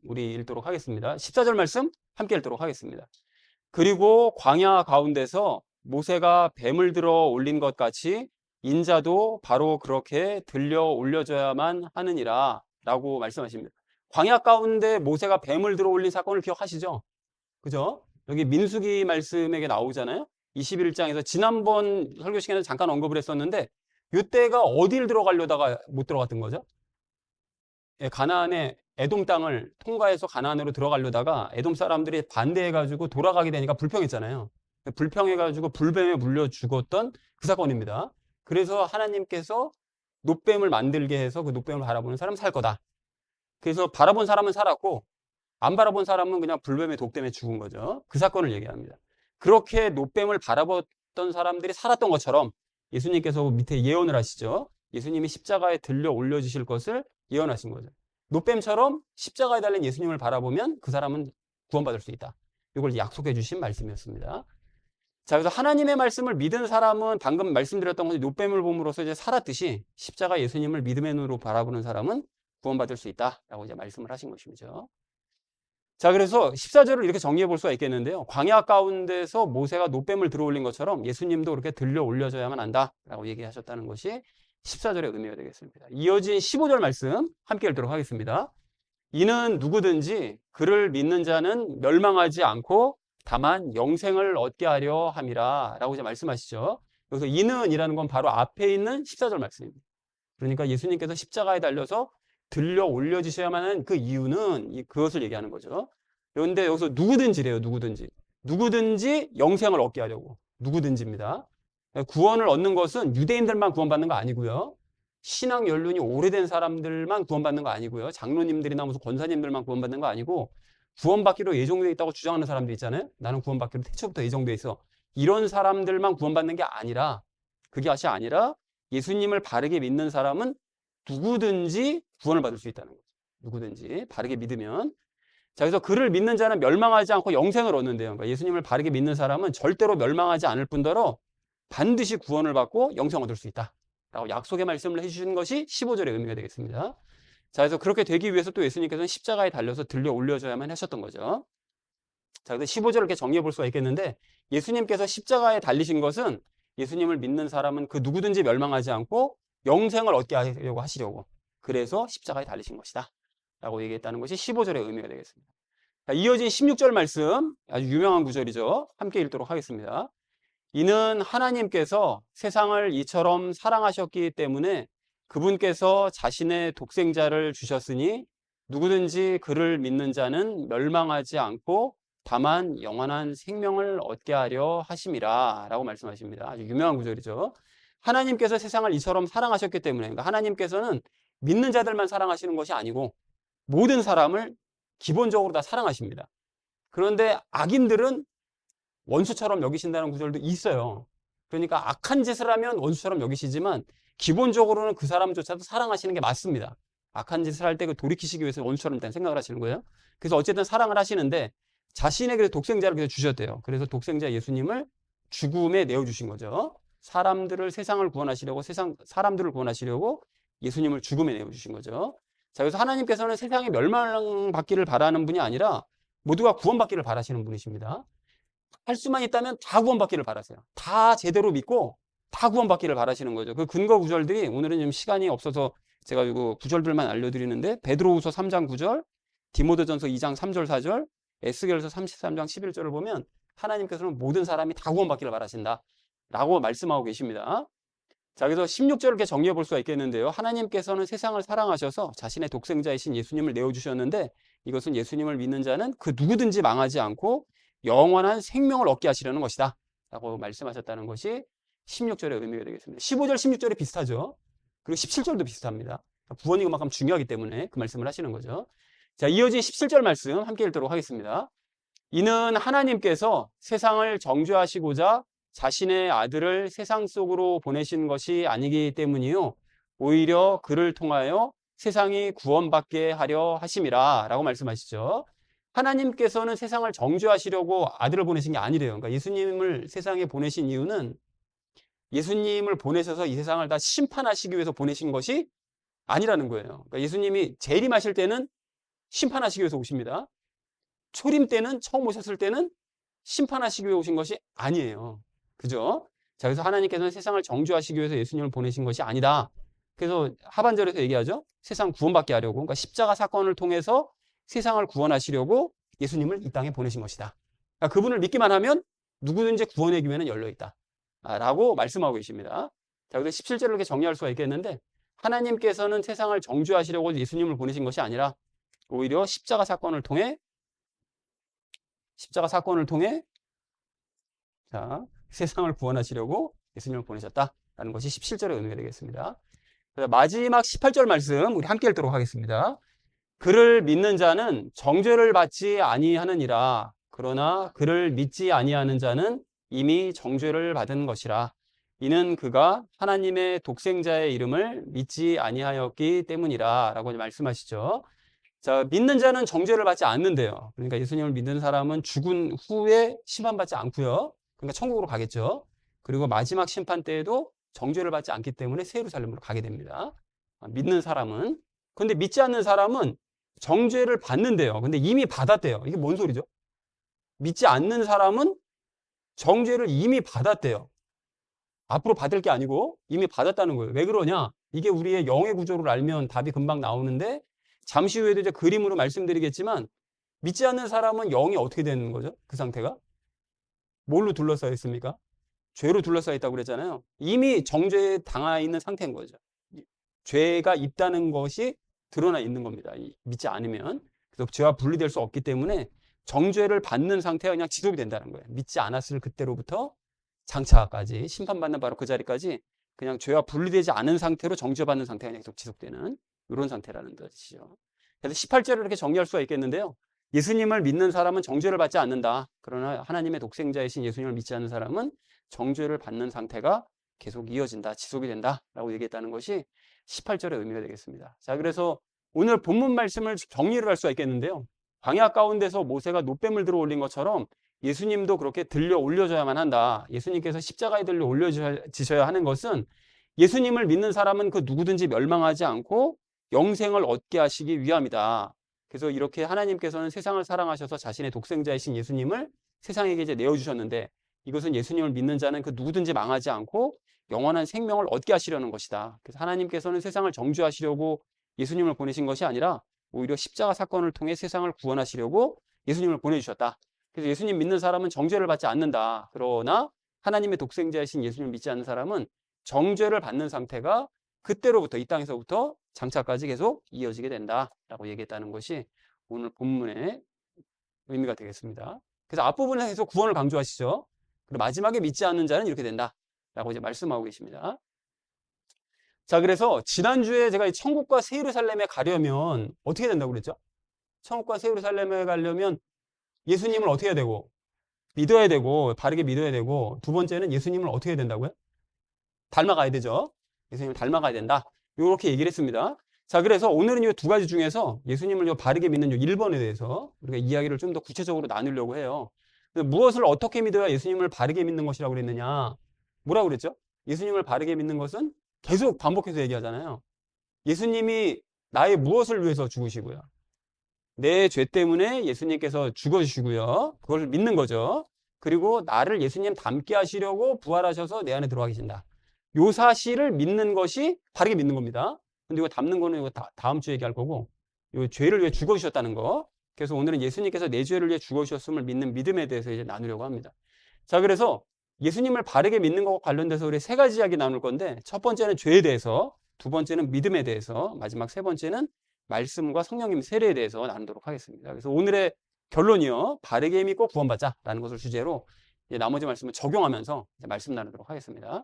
우리 읽도록 하겠습니다. 14절 말씀 함께 읽도록 하겠습니다. 그리고 광야 가운데서 모세가 뱀을 들어 올린 것 같이 인자도 바로 그렇게 들려 올려져야만 하느니라 라고 말씀하십니다. 광야 가운데 모세가 뱀을 들어 올린 사건을 기억하시죠? 그죠? 여기 민수기 말씀에게 나오잖아요. 21장에서 지난번 설교 시간에 잠깐 언급을 했었는데 이때가 어디를 들어가려다가 못 들어갔던 거죠? 예, 가나안의 에돔 땅을 통과해서 가나안으로 들어가려다가 에돔 사람들이 반대해가지고 돌아가게 되니까 불평했잖아요. 불평해가지고 불뱀에 물려 죽었던 그 사건입니다. 그래서 하나님께서 놋뱀을 만들게 해서 그 놋뱀을 바라보는 사람은 살 거다. 그래서 바라본 사람은 살았고 안 바라본 사람은 그냥 불뱀의 독 때문에 죽은 거죠. 그 사건을 얘기합니다. 그렇게 놋뱀을 바라봤던 사람들이 살았던 것처럼 예수님께서 밑에 예언을 하시죠. 예수님이 십자가에 들려 올려주실 것을 예언하신 거죠. 놋뱀처럼 십자가에 달린 예수님을 바라보면 그 사람은 구원받을 수 있다. 이걸 약속해 주신 말씀이었습니다. 자, 그래서 하나님의 말씀을 믿은 사람은 방금 말씀드렸던 것이 놋뱀을 봄으로써 이제 살았듯이 십자가 예수님을 믿음의 눈으로 바라보는 사람은 구원받을 수 있다라고 이제 말씀을 하신 것이죠. 자, 그래서 14절을 이렇게 정리해 볼 수가 있겠는데요. 광야 가운데서 모세가 놋뱀을 들어올린 것처럼 예수님도 그렇게 들려 올려져야만 한다라고 얘기하셨다는 것이 14절의 의미가 되겠습니다. 이어진 15절 말씀 함께 읽도록 하겠습니다. 이는 누구든지 그를 믿는 자는 멸망하지 않고 다만 영생을 얻게 하려 함이라 라고 이제 말씀하시죠. 여기서 이는이라는 건 바로 앞에 있는 14절 말씀입니다. 그러니까 예수님께서 십자가에 달려서 들려 올려주셔야만 하는 그 이유는 그것을 얘기하는 거죠. 그런데 여기서 누구든지래요. 누구든지 영생을 얻게 하려고. 누구든지입니다. 구원을 얻는 것은 유대인들만 구원받는 거 아니고요. 신앙 연륜이 오래된 사람들만 구원받는 거 아니고요. 장로님들이나 무슨 권사님들만 구원받는 거 아니고 구원받기로 예정되어 있다고 주장하는 사람들 있잖아요. 나는 구원받기로 태초부터 예정되어 있어. 이런 사람들만 구원받는 게 아니라 그게 아니라 예수님을 바르게 믿는 사람은 누구든지 구원을 받을 수 있다는 거죠. 누구든지 바르게 믿으면. 자, 그래서 그를 믿는 자는 멸망하지 않고 영생을 얻는데요. 그러니까 예수님을 바르게 믿는 사람은 절대로 멸망하지 않을 뿐더러 반드시 구원을 받고 영생을 얻을 수 있다 라고 약속의 말씀을 해주신 것이 15절의 의미가 되겠습니다. 자, 그래서 그렇게 되기 위해서 또 예수님께서는 십자가에 달려서 들려 올려줘야만 하셨던 거죠. 자, 그래서 15절을 이렇게 정리해 볼 수가 있겠는데 예수님께서 십자가에 달리신 것은 예수님을 믿는 사람은 그 누구든지 멸망하지 않고 영생을 얻게 하시려고 그래서 십자가에 달리신 것이다 라고 얘기했다는 것이 15절의 의미가 되겠습니다. 자, 이어진 16절 말씀 아주 유명한 구절이죠. 함께 읽도록 하겠습니다. 이는 하나님께서 세상을 이처럼 사랑하셨기 때문에 그분께서 자신의 독생자를 주셨으니 누구든지 그를 믿는 자는 멸망하지 않고 다만 영원한 생명을 얻게 하려 하심이라 라고 말씀하십니다. 아주 유명한 구절이죠. 하나님께서 세상을 이처럼 사랑하셨기 때문에 그러니까 하나님께서는 믿는 자들만 사랑하시는 것이 아니고 모든 사람을 기본적으로 다 사랑하십니다. 그런데 악인들은 원수처럼 여기신다는 구절도 있어요. 그러니까 악한 짓을 하면 원수처럼 여기시지만 기본적으로는 그 사람조차도 사랑하시는 게 맞습니다. 악한 짓을 할 때 그 돌이키시기 위해서 원수처럼 일단 생각을 하시는 거예요. 그래서 어쨌든 사랑을 하시는데 자신에게 독생자를 그래서 주셨대요. 그래서 독생자 예수님을 죽음에 내어주신 거죠. 세상을 구원하시려고 사람들을 구원하시려고 예수님을 죽음에 내어주신 거죠. 자, 그래서 하나님께서는 세상에 멸망받기를 바라는 분이 아니라 모두가 구원받기를 바라시는 분이십니다. 할 수만 있다면 다 구원받기를 바라세요. 다 제대로 믿고 다 구원받기를 바라시는 거죠. 그 근거 구절들이 오늘은 좀 시간이 없어서 제가 이거 구절들만 알려드리는데 베드로후서 3장 9절, 디모데전서 2장 3절 4절, 에스겔서 33장 11절을 보면 하나님께서는 모든 사람이 다 구원받기를 바라신다 라고 말씀하고 계십니다. 자, 그래서 16절을 이렇게 정리해 볼 수가 있겠는데요. 하나님께서는 세상을 사랑하셔서 자신의 독생자이신 예수님을 내어주셨는데 이것은 예수님을 믿는 자는 그 누구든지 망하지 않고 영원한 생명을 얻게 하시려는 것이다 라고 말씀하셨다는 것이 16절의 의미가 되겠습니다. 15절, 16절이 비슷하죠. 그리고 17절도 비슷합니다. 구원이 그만큼 중요하기 때문에 그 말씀을 하시는 거죠. 자, 이어진 17절 말씀 함께 읽도록 하겠습니다. 이는 하나님께서 세상을 정죄하시고자 자신의 아들을 세상 속으로 보내신 것이 아니기 때문이요 오히려 그를 통하여 세상이 구원받게 하려 하심이라 라고 말씀하시죠. 하나님께서는 세상을 정죄하시려고 아들을 보내신 게 아니래요. 그러니까 예수님을 세상에 보내신 이유는 예수님을 보내셔서 이 세상을 다 심판하시기 위해서 보내신 것이 아니라는 거예요. 그러니까 예수님이 재림하실 때는 심판하시기 위해서 오십니다. 초림 때는, 처음 오셨을 때는 심판하시기 위해 오신 것이 아니에요. 그죠? 자, 그래서 하나님께서는 세상을 정죄하시기 위해서 예수님을 보내신 것이 아니다. 그래서 하반절에서 얘기하죠. 세상 구원받게 하려고. 그러니까 십자가 사건을 통해서 세상을 구원하시려고 예수님을 이 땅에 보내신 것이다. 그러니까 그분을 믿기만 하면 누구든지 구원의 기회는 열려있다. 라고 말씀하고 계십니다. 자, 그래서 17절을 이렇게 정리할 수가 있겠는데, 하나님께서는 세상을 정죄하시려고 예수님을 보내신 것이 아니라 오히려 십자가 사건을 통해 자, 세상을 구원하시려고 예수님을 보내셨다라는 것이 17절의 의미가 되겠습니다. 마지막 18절 말씀 우리 함께 읽도록 하겠습니다. 그를 믿는 자는 정죄를 받지 아니하느니라. 그러나 그를 믿지 아니하는 자는 이미 정죄를 받은 것이라. 이는 그가 하나님의 독생자의 이름을 믿지 아니하였기 때문이라 라고 말씀하시죠. 자, 믿는 자는 정죄를 받지 않는데요. 그러니까 예수님을 믿는 사람은 죽은 후에 심판받지 않고요. 그러니까 천국으로 가겠죠. 그리고 마지막 심판 때에도 정죄를 받지 않기 때문에 새 예루살렘으로 가게 됩니다. 믿는 사람은. 근데 믿지 않는 사람은 정죄를 받는데요. 근데 이미 받았대요. 이게 뭔 소리죠? 믿지 않는 사람은 정죄를 이미 받았대요. 앞으로 받을 게 아니고 이미 받았다는 거예요. 왜 그러냐? 이게 우리의 영의 구조를 알면 답이 금방 나오는데, 잠시 후에도 이제 그림으로 말씀드리겠지만, 믿지 않는 사람은 영이 어떻게 되는 거죠? 그 상태가? 뭘로 둘러싸여 있습니까? 죄로 둘러싸여 있다고 그랬잖아요. 이미 정죄에 당하 있는 상태인 거죠. 죄가 있다는 것이 드러나 있는 겁니다. 믿지 않으면. 그래서 죄와 분리될 수 없기 때문에 정죄를 받는 상태가 그냥 지속이 된다는 거예요. 믿지 않았을 그때로부터 장차까지, 심판받는 바로 그 자리까지 그냥 죄와 분리되지 않은 상태로 정죄받는 상태가 그냥 계속 지속되는 이런 상태라는 뜻이죠. 그래서 18절을 이렇게 정리할 수가 있겠는데요. 예수님을 믿는 사람은 정죄를 받지 않는다. 그러나 하나님의 독생자이신 예수님을 믿지 않는 사람은 정죄를 받는 상태가 계속 이어진다, 지속이 된다 라고 얘기했다는 것이 18절의 의미가 되겠습니다. 자, 그래서 오늘 본문 말씀을 정리를 할 수가 있겠는데요. 광야 가운데서 모세가 놋뱀을 들어 올린 것처럼 예수님도 그렇게 들려 올려져야만 한다. 예수님께서 십자가에 들려 올려지셔야 하는 것은, 예수님을 믿는 사람은 그 누구든지 멸망하지 않고 영생을 얻게 하시기 위함이다. 그래서 이렇게 하나님께서는 세상을 사랑하셔서 자신의 독생자이신 예수님을 세상에게 이제 내어주셨는데, 이것은 예수님을 믿는 자는 그 누구든지 망하지 않고 영원한 생명을 얻게 하시려는 것이다. 그래서 하나님께서는 세상을 정죄하시려고 예수님을 보내신 것이 아니라 오히려 십자가 사건을 통해 세상을 구원하시려고 예수님을 보내주셨다. 그래서 예수님 믿는 사람은 정죄를 받지 않는다. 그러나 하나님의 독생자이신 예수님을 믿지 않는 사람은 정죄를 받는 상태가 그때로부터, 이 땅에서부터 장차까지 계속 이어지게 된다라고 얘기했다는 것이 오늘 본문의 의미가 되겠습니다. 그래서 앞부분에 계속 구원을 강조하시죠. 그리고 마지막에 믿지 않는 자는 이렇게 된다라고 이제 말씀하고 계십니다. 자, 그래서 지난주에 제가 천국과 새 예루살렘에 가려면 어떻게 된다고 그랬죠? 천국과 새 예루살렘에 가려면 예수님을 어떻게 해야 되고, 믿어야 되고, 바르게 믿어야 되고, 두 번째는 예수님을 어떻게 해야 된다고요? 닮아가야 되죠. 예수님을 닮아가야 된다. 이렇게 얘기를 했습니다. 자, 그래서 오늘은 이 두 가지 중에서 예수님을 바르게 믿는 1번에 대해서 우리가 이야기를 좀 더 구체적으로 나누려고 해요. 무엇을 어떻게 믿어야 예수님을 바르게 믿는 것이라고 그랬느냐? 뭐라고 그랬죠? 예수님을 바르게 믿는 것은 계속 반복해서 얘기하잖아요. 예수님이 나의 무엇을 위해서 죽으시고요. 내 죄 때문에 예수님께서 죽어주시고요. 그걸 믿는 거죠. 그리고 나를 예수님 닮게 하시려고 부활하셔서 내 안에 들어와 계신다. 요 사실을 믿는 것이 바르게 믿는 겁니다. 근데 이거 닮는 거는 이거 다음 주에 얘기할 거고, 요 죄를 위해 죽어주셨다는 거. 그래서 오늘은 예수님께서 내 죄를 위해 죽어주셨음을 믿는 믿음에 대해서 이제 나누려고 합니다. 자, 그래서 예수님을 바르게 믿는 것과 관련돼서 우리 세 가지 이야기 나눌 건데, 첫 번째는 죄에 대해서, 두 번째는 믿음에 대해서, 마지막 세 번째는 말씀과 성령님 세례에 대해서 나누도록 하겠습니다. 그래서 오늘의 결론이요, 바르게 믿고 구원받자라는 것을 주제로 나머지 말씀을 적용하면서 말씀 나누도록 하겠습니다.